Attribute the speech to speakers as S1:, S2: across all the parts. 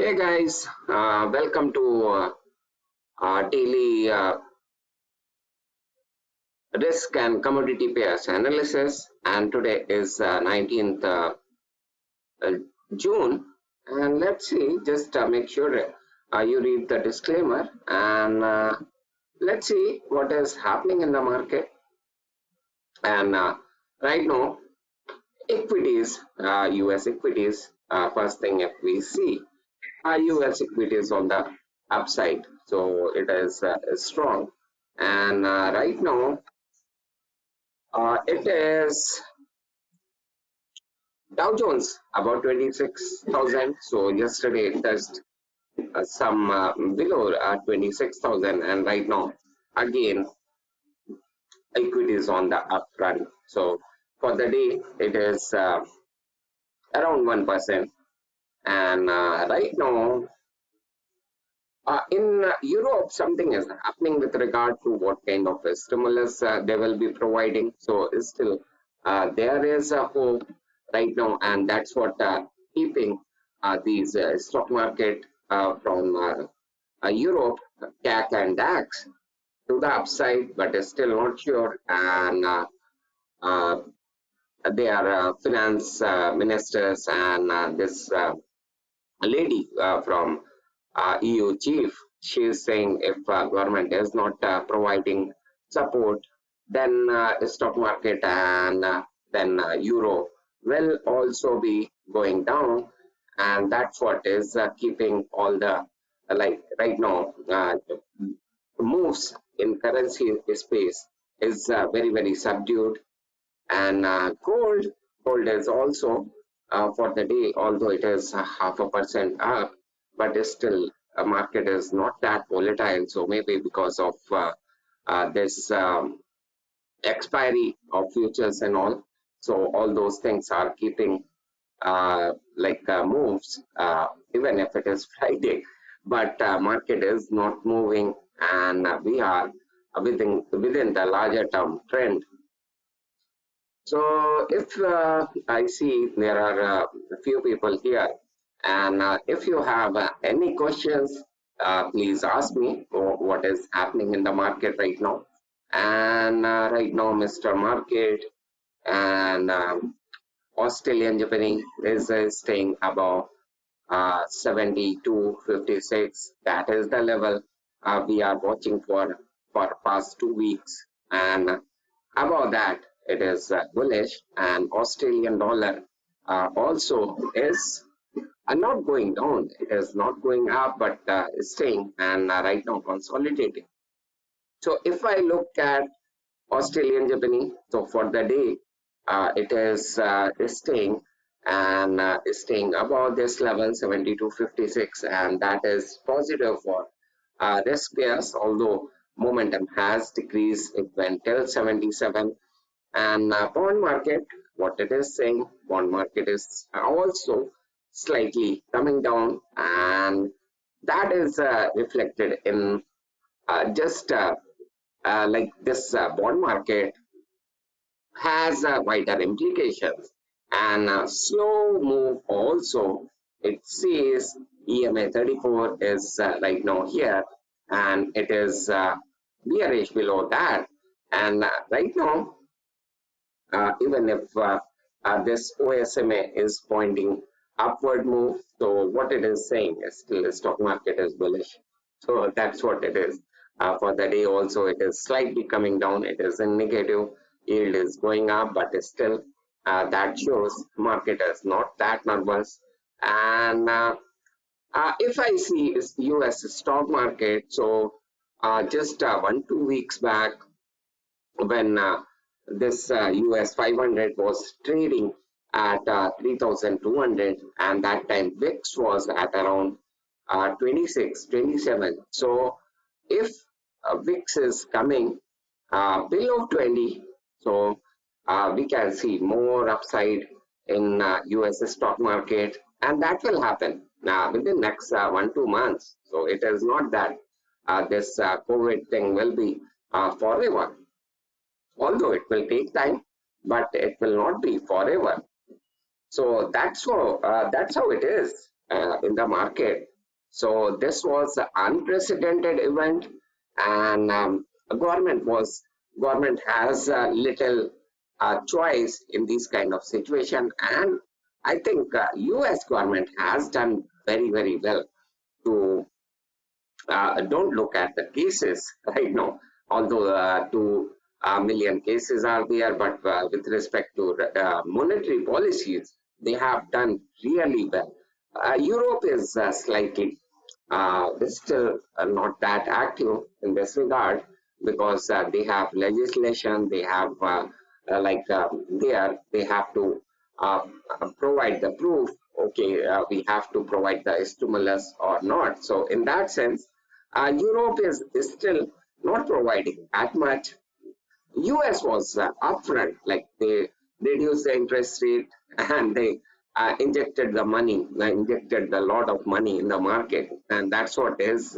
S1: Hey guys, welcome to our daily risk and commodity pairs analysis. And today is 19th uh, June. And let's see, just make sure you read the disclaimer and let's see what is happening in the market. And right now, equities, US equities, first thing if we see, US equities on the upside. So it is strong. And right now, it is Dow Jones about 26,000. So yesterday it touched some below 26,000. And right now, again, equities on the uptrend. So for the day, it is around 1%. And right now, in Europe, something is happening with regard to what kind of a stimulus they will be providing. So still, there is a hope right now, and that's what keeping these stock market from Europe, CAC and DAX to the upside, but is still not sure. And uh, their finance ministers and this lady from EU chief, she is saying if government is not providing support, then stock market and then euro will also be going down, and that's what is keeping all the like right now moves in currency space is very subdued. And gold is also for the day, although it is 0.5% up, but is still market is not that volatile. So maybe because of this expiry of futures and all, so all those things are keeping moves, even if it is Friday, but market is not moving, and we are within the larger term trend. So if I see there are a few people here, and if you have any questions, please ask me what is happening in the market right now. And right now, Mr. Market and Australian Japanese is staying above 72.56. That is the level we are watching for past 2 weeks, and above that it is bullish. And Australian dollar also is not going down. It is not going up, but is staying and right now consolidating. So if I look at Australian Japanese, so for the day, it is staying and is staying above this level 72.56, and that is positive for risk pairs. Although momentum has decreased, it went till 77. And bond market, what it is saying, bond market is also slightly coming down, and that is reflected in just like this bond market has wider implications, and slow move also. It says EMA 34 is right now here, and it is bearish below that. And right now, even if this OSMA is pointing upward move, so what it is saying is still the stock market is bullish. So that's what it is. For the day also, it is slightly coming down. It is in negative. Yield is going up, but still that shows market is not that nervous. And if I see is US stock market, so just 1-2 weeks back, when this US 500 was trading at 3,200, and that time VIX was at around 26, 27. So if VIX is coming below 20, so we can see more upside in US stock market, and that will happen within next 1-2 months. So it is not that this COVID thing will be forever, although it will take time, but it will not be forever. So that's how it is in the market. So this was an unprecedented event, and government has little choice in this kind of situation, and I think U.S. government has done very well to don't look at the cases right now, although 2 million cases are there, but with respect to monetary policies, they have done really well. Europe is slightly still not that active in this regard because they have legislation, they have there they have to uh, provide the proof. Okay, we have to provide the stimulus or not. So in that sense, Europe is still not providing that much. US was upfront, like they reduced the interest rate and they injected the money, injected a lot of money in the market, and that's what is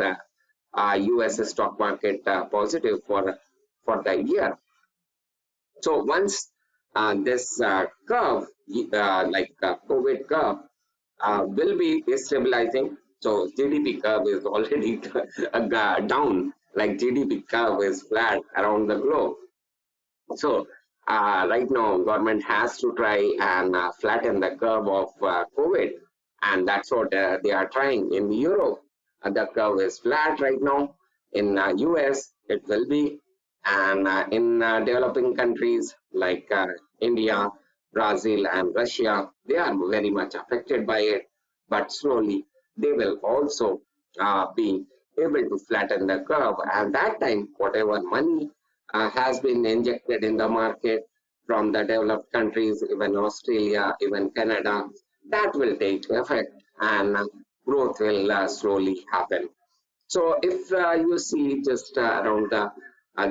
S1: US stock market positive for the year. So once this curve, COVID curve, will be stabilizing. So GDP curve is already down, like GDP curve is flat around the globe. So right now, government has to try and flatten the curve of COVID, and that's what they are trying in Europe. The curve is flat right now. In US, it will be, and in developing countries like India, Brazil, and Russia, they are very much affected by it. But slowly, they will also be able to flatten the curve, and that time, whatever money has been injected in the market from the developed countries, even Australia, even Canada, that will take effect and growth will slowly happen. So if you see just around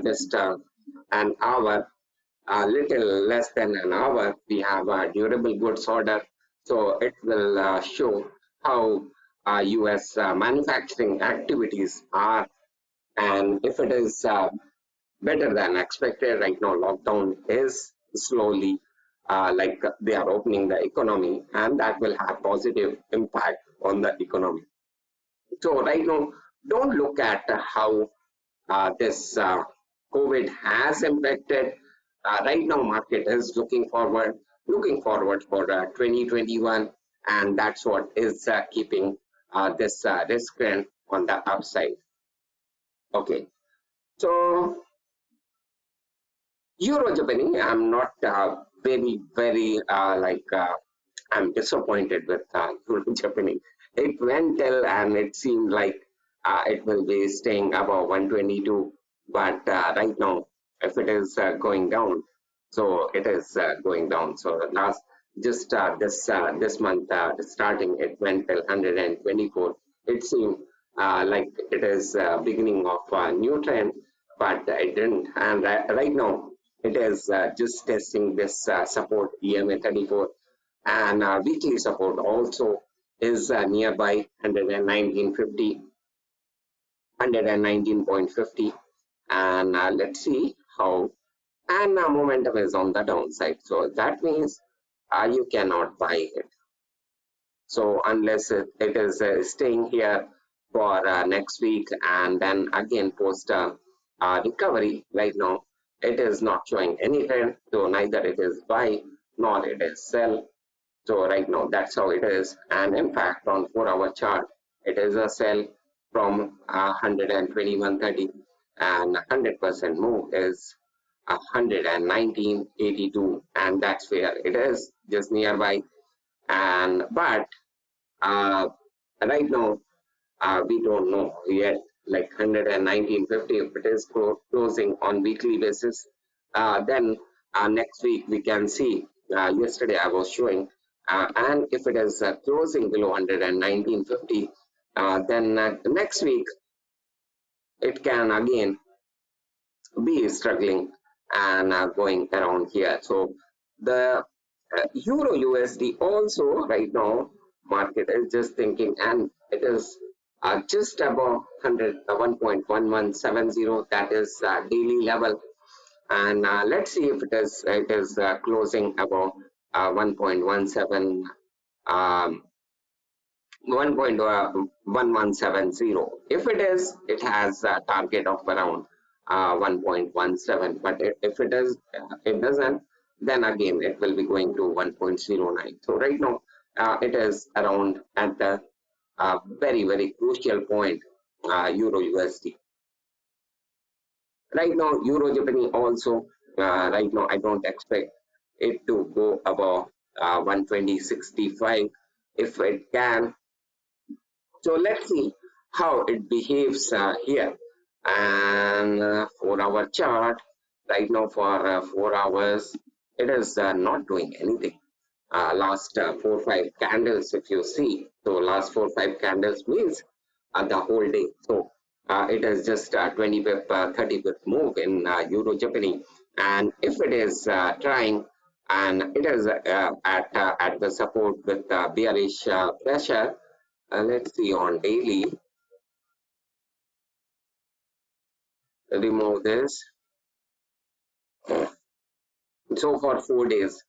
S1: just an hour, a little less than an hour, we have a durable goods order. So it will show how US manufacturing activities are, and if it is better than expected. Right now, lockdown is slowly they are opening the economy, and that will have positive impact on the economy. So right now, don't look at how this COVID has impacted. Right now, market is looking forward for 2021, and that's what is keeping this risk trend on the upside. Okay, so Euro Japanese, I'm not very I'm disappointed with Euro Japanese. It went till and it seemed like it will be staying above 122, but right now, if it is going down, so it is going down. So last just this month starting, it went till 124. It seemed like it is beginning of a new trend, but it didn't. And right now, it is just testing this support EMA 34, and weekly support also is nearby 119.50, 119.50, and let's see how. And momentum is on the downside, so that means you cannot buy it. So unless it is staying here for next week and then again post recovery, right now it is not showing any trend, so neither it is buy nor it is sell. So right now that's how it is, and in fact on 4-hour chart it is a sell from 121.30, and 100% move is 119.82, and that's where it is just nearby. And but uh, right now, we don't know yet, like 119.50, if it is closing on weekly basis. Then next week we can see. Yesterday I was showing, and if it is closing below 119.50, then next week it can again be struggling and going around here. So the Euro USD also right now market is just thinking, and it is just above 100, 1.1170. That is daily level, and let's see if it is closing above 1.17. Um, 1.1170. If it is, it has a target of around 1.17. But if it is, it doesn't, then again it will be going to 1.09. So right now, it is around at the very crucial point, Euro USD. Right now, Euro Japanese also, right now, I don't expect it to go above 120.65. If it can, so let's see how it behaves here. And 4 hour chart, right now for 4 hours, it is not doing anything. Last 4 5 candles, if you see, so last 4 5 candles means the whole day. So it is just 20 pip, 30 pip move in Euro Japanese. And if it is trying, and it is at the support with bearish pressure, let's see on daily, remove this. So for 4 days,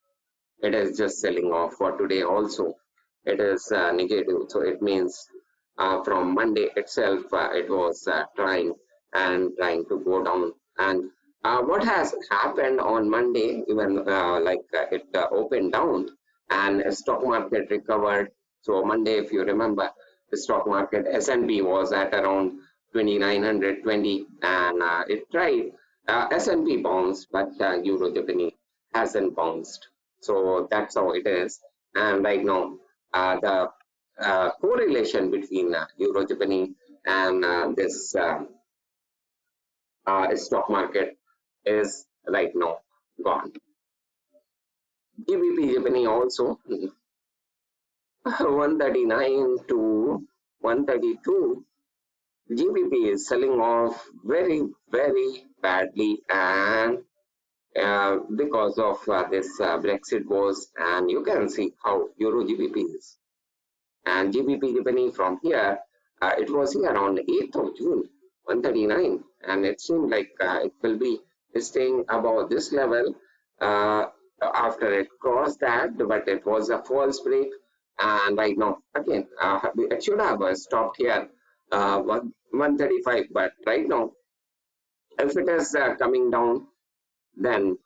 S1: it is just selling off. For today also, it is negative. So it means from Monday itself, it was trying to go down. And what has happened on Monday, even it opened down and stock market recovered. So Monday, if you remember, the stock market S&P was at around 2920, and it tried S&P bounced, but Euro Japanese hasn't bounced. So that's how it is. And right now, the correlation between Euro Japanese and this stock market is right now gone. GBP Japanese also 139 to 132. GBP is selling off very badly, and because of this Brexit wars, and you can see how Euro GBP is. And GBP Japanese from here, it was here on 8th of June, 139, and it seemed like it will be staying above this level after it crossed that, but it was a false break. And right now, again, it should have stopped here, 135, but right now, if it is coming down, then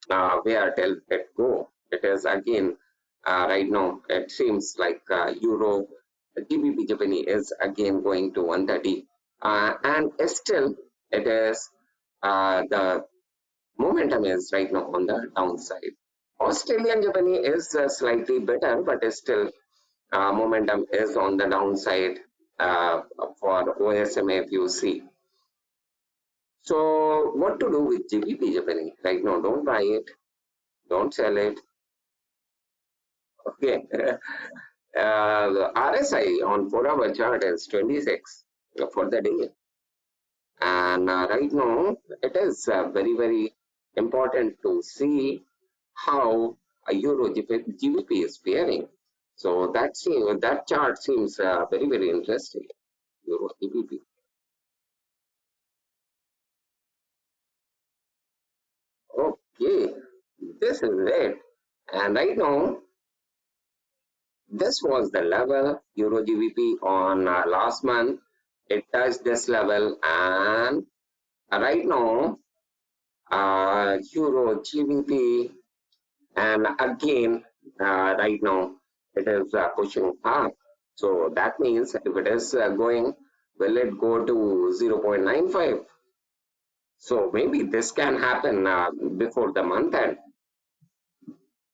S1: where till it go? It is again right now. It seems like Euro GBP Japanese is again going to 130, and still it is the momentum is right now on the downside. Australian Japanese is slightly better, but still momentum is on the downside for OSMA if you see. So what to do with GBP Japanese right now? Don't buy it, don't sell it. Okay. The RSI on 4 hour chart is 26 for the day. And right now, it is very important to see how a Euro GBP is faring. So that chart seems very interesting. Euro GBP. Okay, this is it. And right now, this was the level Euro GBP on last month. It touched this level, and right now Euro GBP, and again right now it is pushing up. So that means if it is going, will it go to 0.95? So maybe this can happen before the month end,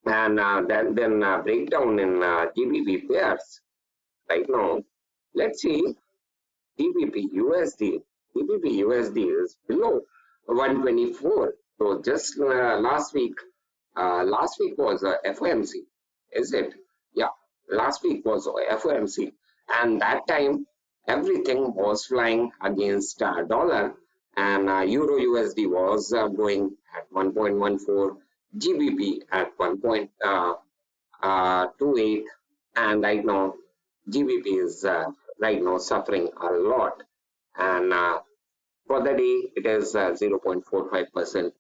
S1: and then breakdown in GBP pairs. Right now, let's see GBP USD. GBP USD is below 124. So just last week was FOMC, is it? Yeah, last week was FOMC, and that time everything was flying against dollar, and Euro USD was going at 1.14, GBP at 1.28, and right now GBP is right now suffering a lot, and for the day it is 0.45%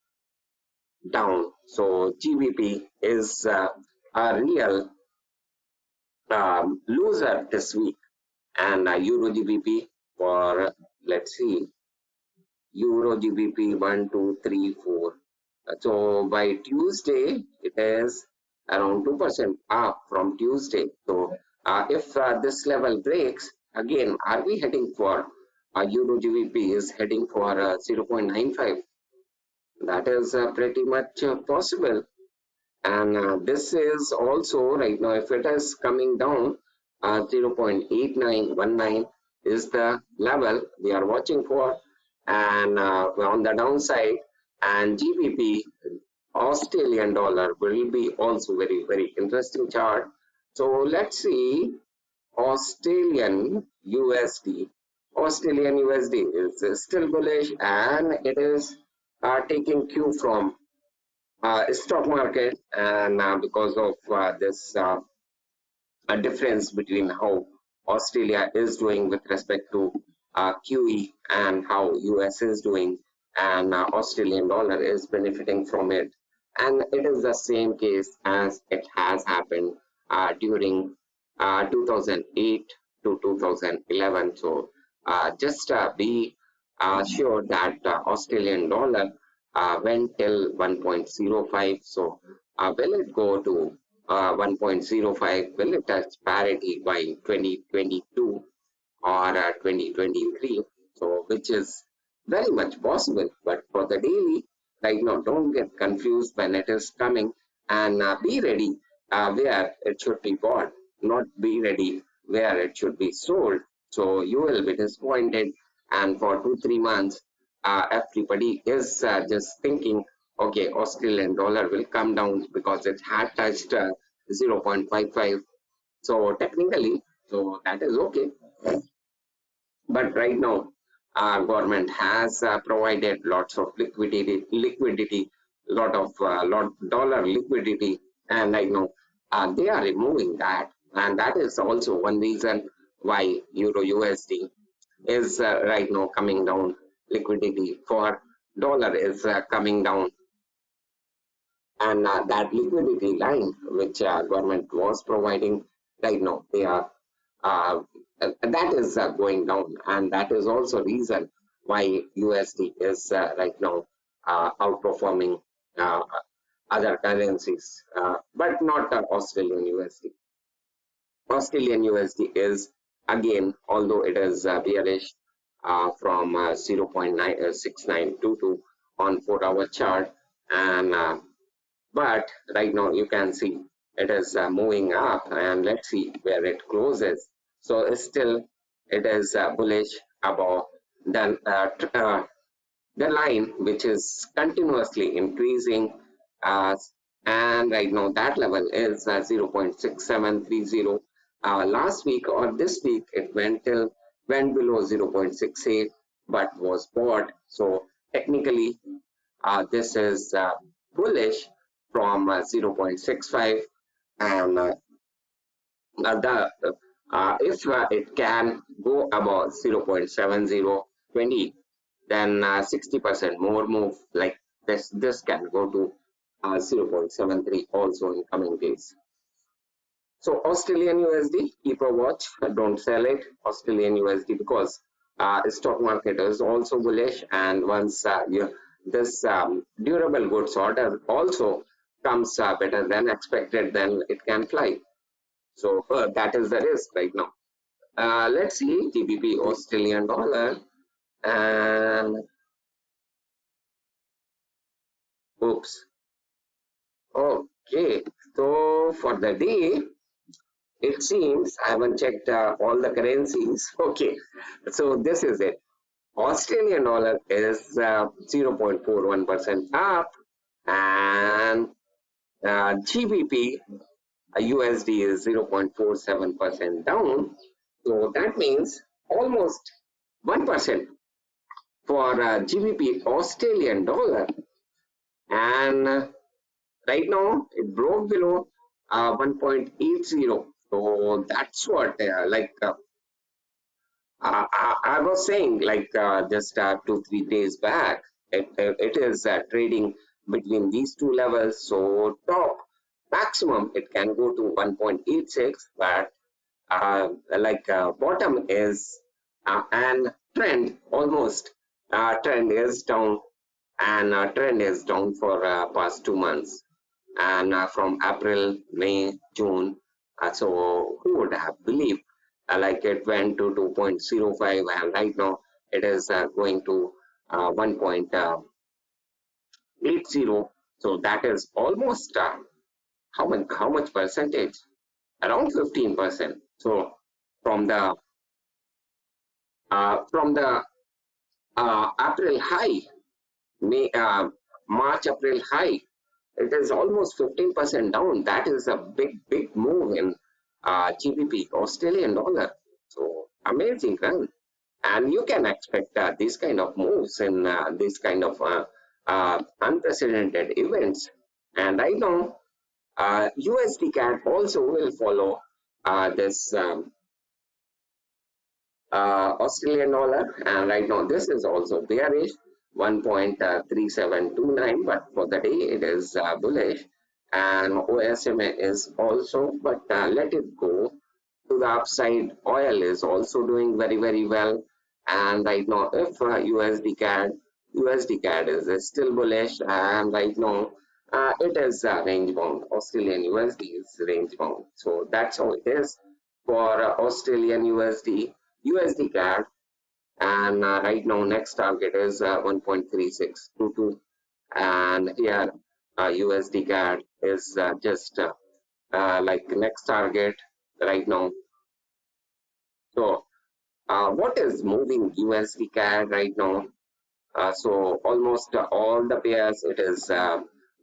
S1: down. So GBP is a real loser this week, and Euro GBP for, let's see, Euro GBP 1, 2, 3, 4. So by Tuesday, it is around 2% up from Tuesday. So if this level breaks, again, are we heading for Euro GBP is heading for 0.95? That is pretty much possible. And this is also right now, if it is coming down, 0.8919 is the level we are watching for. And on the downside, and GBP, Australian dollar, will be also very, very interesting chart. So let's see Australian USD. Australian USD is still bullish, and it is taking cue from stock market, and because of this a difference between how Australia is doing with respect to QE and how US is doing, and Australian dollar is benefiting from it. And it is the same case as it has happened during 2008 to 2011. So just be sure that Australian dollar went till 1.05. So will it go to 1.05? Will it touch parity by 2022 or 2023? So which is very much possible. But for the daily, right now, don't get confused when it is coming, and be ready where it should be bought, not be ready where it should be sold. So you will be disappointed. And for 2, 3 months, everybody is just thinking, okay, Australian dollar will come down because it had touched 0.55. So technically, so that is okay. But right now, government has provided lots of liquidity, lot dollar liquidity, and right now they are removing that, and that is also one reason why Euro USD is right now coming down. Liquidity for dollar is coming down, and that liquidity line which government was providing right now, they are uh, that is going down, and that is also reason why USD is right now outperforming uh, other currencies, but not Australian USD. Australian USD is again, although it is bearish from 0.6922 on 4-hour chart, and but right now you can see it is moving up, and let's see where it closes. So still it is bullish above the line, which is continuously increasing, uh, and right now that level is 0.6730. Last week or this week it went below 0.68 but was bought. So technically this is bullish from 0.65, and the if it can go above 0.7020, then 60% more move like this can go to 0.73 also in coming days. So Australian USD, keep a watch, don't sell it. Australian USD, because stock market is also bullish, and once this durable goods order also comes better than expected, then it can fly. So that is the risk right now. Let's see GBP Australian dollar, and oops. Okay, so for the day, it seems I haven't checked all the currencies. Okay, so this is it. Australian dollar is 0.41% up, and GBP USD is 0.47% down. So that means almost 1% for GBP Australian dollar, and right now it broke below 1.80. So that's what I was saying, like just 2, 3 days back, it is trading between these two levels. So top maximum it can go to 1.86, but bottom is and trend almost trend is down, and trend is down for past 2 months, and from April, May, June. So who would have believed it went to 2.05, and right now it is going to 1.80. So that is almost how much percentage? Around 15%. So from the April high, May, March, April high, it is almost 15% down. That is a big move in GBP, Australian dollar. So amazing run. And you can expect these kind of moves in these kind of unprecedented events. And I know USD CAD also will follow this Australian dollar, and right now this is also bearish 1.3729, but for the day it is bullish, and OSMA is also, but let it go to the upside. Oil is also doing very well, and right now if USD CAD is still bullish, and right now it is range bound. Australian USD is range bound, so that's how it is for Australian USD CAD, and right now next target is 1.3622, and here USD CAD is just next target right now. So what is moving USD CAD right now? So almost all the pairs, it is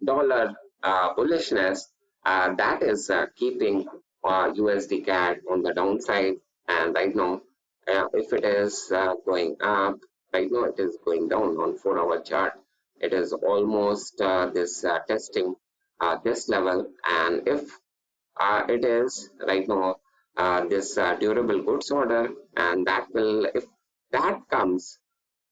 S1: dollar bullishness that is keeping USD CAD on the downside. And right now, if it is going up, right now it is going down on 4-hour chart. It is almost this testing this level, and if it is right now this durable goods order, and that will, if that comes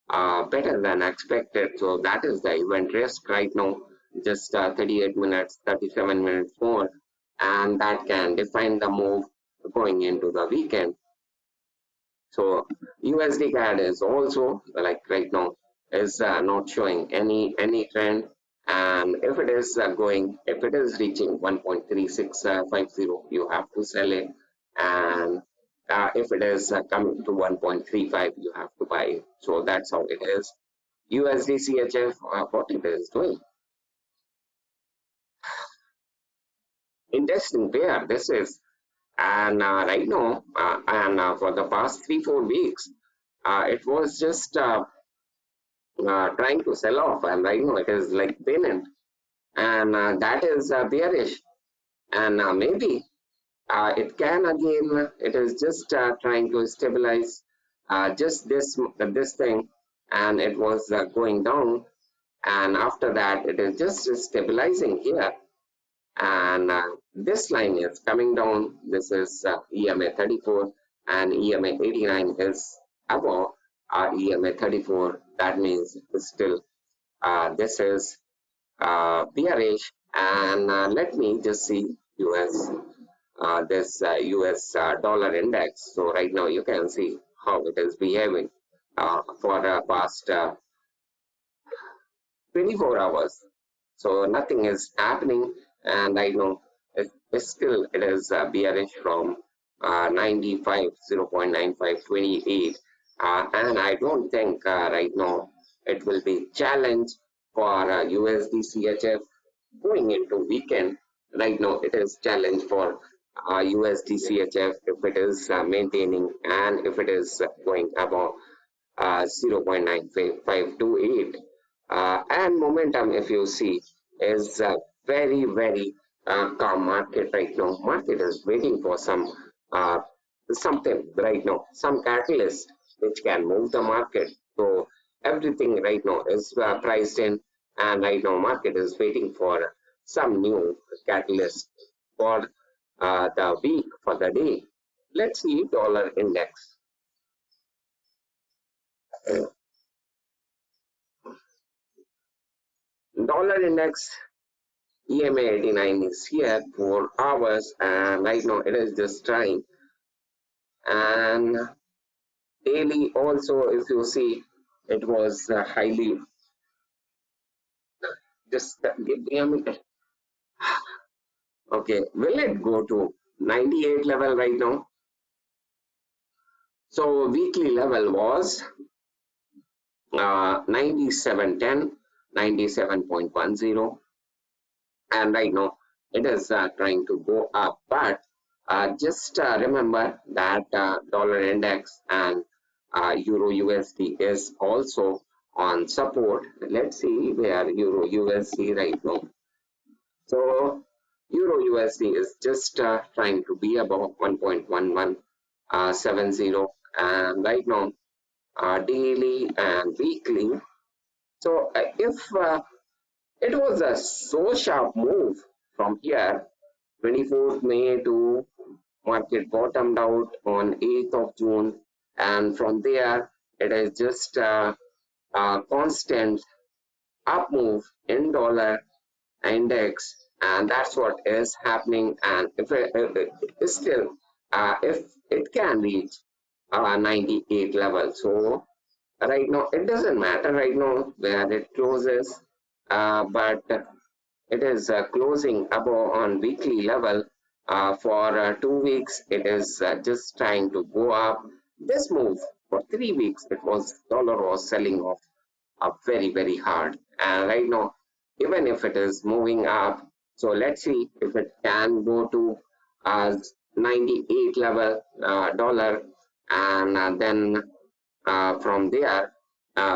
S1: better than expected. So that is the event risk right now. Just 38 minutes, 37 minutes more, and that can define the move going into the weekend. So USD CAD is also right now is not showing any trend, and if it is if it is reaching 1.3650, you have to sell it, and if it is coming to 1.35, you have to buy it. So that's how it is. USD CHF, what it is doing. Interesting pair this is, and right now, and for the past 3-4 weeks, it was just trying to sell off, and right now it is like payment, and that is bearish, and maybe it can again, it is just trying to stabilize just this thing, and it was going down, and after that it is just stabilizing here, and this line is coming down. This is EMA 34, and EMA 89 is above EMA 34. That means still this is bearish, and let me just see US this US dollar index. So right now you can see how it is behaving for past 24 hours. So nothing is happening, and I know it's still it is bearish from 95, 0.9528, and I don't think right now it will be challenged for USD CHF going into weekend. Right now it is challenge for USD CHF if it is maintaining, and if it is going above 0.9528, and momentum, if you see, is very calm market right now. Market is waiting for uh, something right now, some catalyst which can move the market. So everything right now is priced in, and right now market is waiting for some new catalyst for the week, for the day. Let's see dollar index. Dollar index EMA 89 is here for hours, and right now it is just trying And daily also, if you see, it was highly, just give me a minute. Okay, will it go to 98 level right now? So weekly level was 97.10, 97.10, and right now it is trying to go up. But just remember that dollar index and euro USD is also on support. Let's see where euro USD right now. So euro USD is just trying to be above 1.1170, and right now daily and weekly. So if it was a so sharp move from here, 24th May to market bottomed out on 8th of June, and from there it is just a constant up move in dollar index, and that's what is happening. And if still if it can reach 98 level, so right now it doesn't matter right now where it closes, but it is closing above on weekly level. For 2 weeks it is just trying to go up. This move for 3 weeks, it was dollar was selling off up very hard, and right now even if it is moving up, so let's see if it can go to uh, 98 level dollar, and then from there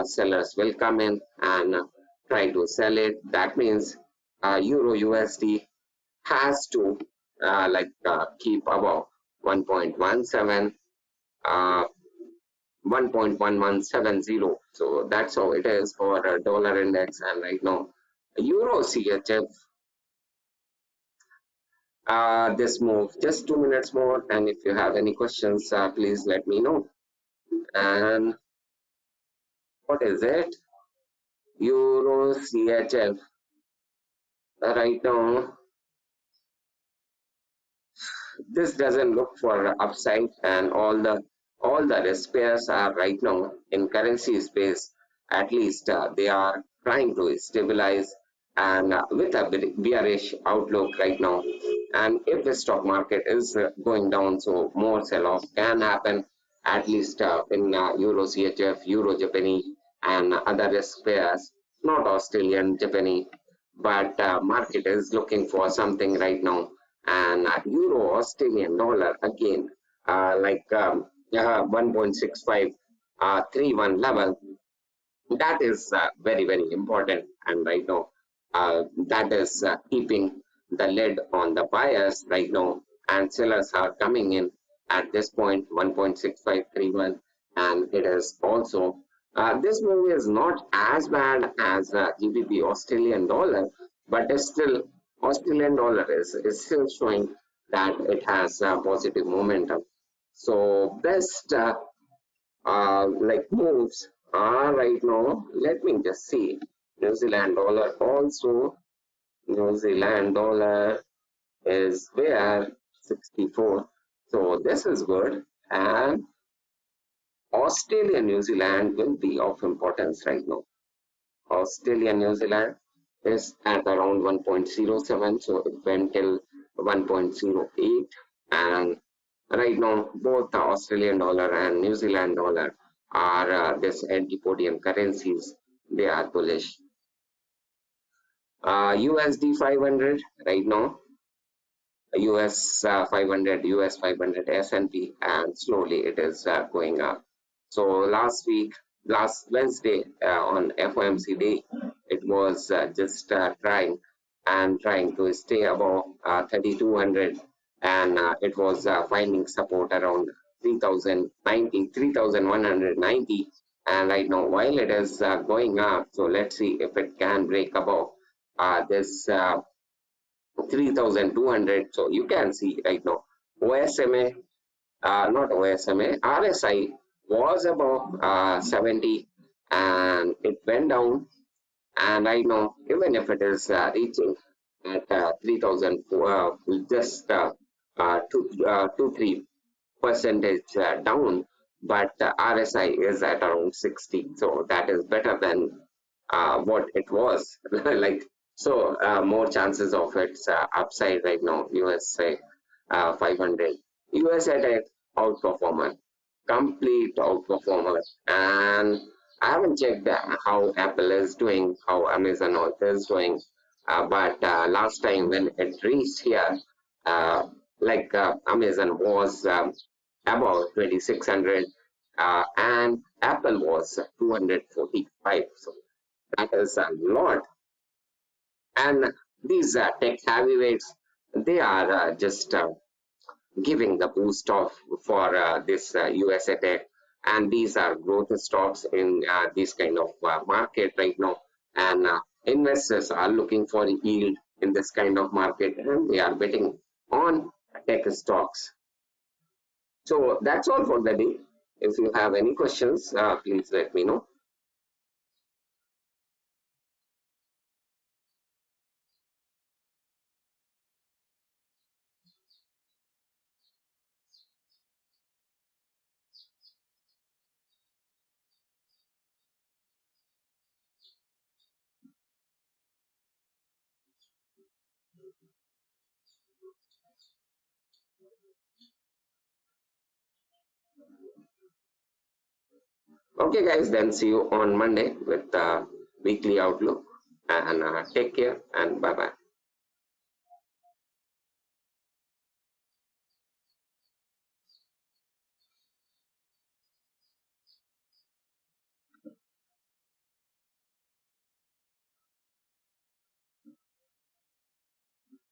S1: sellers will come in and try to sell it. That means euro USD has to keep above 1.17, uh, 1.1170. So that's how it is for dollar index. And right now euro CHF, this move just 2 minutes more, and if you have any questions, please let me know. And what is it? Euro CHF right now, this doesn't look for upside, and all the risk pairs are right now in currency space. At least they are trying to stabilize, and with a bearish outlook right now. And if the stock market is going down, so more sell-off can happen, at least in euro CHF, euro Japanese, and other risk pairs, not Australian Japanese, but market is looking for something right now. And euro Australian dollar again, 1.6531 level, that is very important. And right now that is keeping the lid on the buyers right now, and sellers are coming in at this point 1.6531. And it is also this move is not as bad as GBP Australian dollar, but it's still Australian dollar is still showing that it has positive momentum. So best moves are right now. Let me just see. New Zealand dollar also. New Zealand dollar is where 64. So this is good. And Australia New Zealand will be of importance right now. Australia New Zealand is at around 1.07, so it went till 1.08. And right now both the Australian dollar and New Zealand dollar are this antipodium currencies. They are bullish. USD 500 right now, US 500, US 500 S&P, and slowly it is going up. So last Wednesday on FOMC day, it was just trying to stay above 3200, and it was finding support around 3090, 3190. And right now while it is going up, so let's see if it can break above this 3200. So you can see right now OSMA, not OSMA, RSI was above 70, and it went down. And right now even if it is reaching at 3000, just 2 3% percentage down, but RSI is at around 60. So that is better than what it was. Like, so more chances of its upside right now. USA 500, USATECH outperformer, complete outperformer, and I haven't checked how Apple is doing, how Amazon is doing, but last time when it reached here, uh, Amazon was about 2600, and Apple was 245. So that is a lot. And these tech heavyweights, they are just giving the boost of for this USA Tech, and these are growth stocks in this kind of market right now. And investors are looking for yield in this kind of market, and they are betting on tech stocks. So that's all for the day. If you have any questions, please let me know. Okay, guys, then see you on Monday with the weekly outlook. And take care and bye bye.